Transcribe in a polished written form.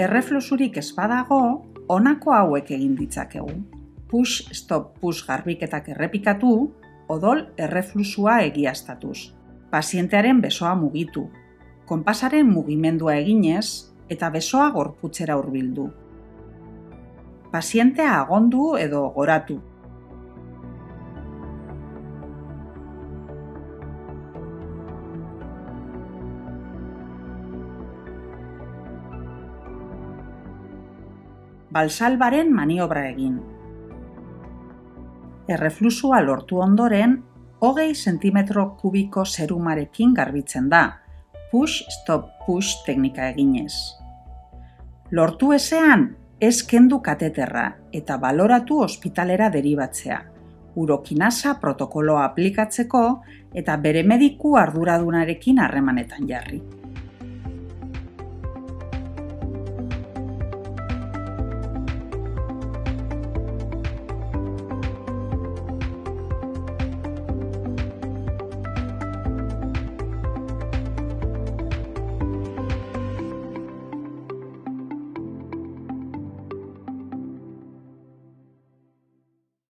Errefluxurik ez badago, honako hauek egin ditzakegu. Push, stop, push garbiketak errepikatu, odol errefluxua egiaztatuz. Pazientearen besoa mugitu, konpasaren mugimendua eginez eta besoa gorputzera hurbildu. Pazientea agondu edo goratu. Valsalvaren maniobra egin. Errefluxua lortu ondoren, 20 zentimetro kubiko serumarekin garbitzen da, push, stop, push teknika eginez. Lortu ezean, ez kendu kateterra eta baloratu ospitalera deribatzea, urokinasa protokoloa aplikatzeko eta bere mediku arduradunarekin harremanetan jarri.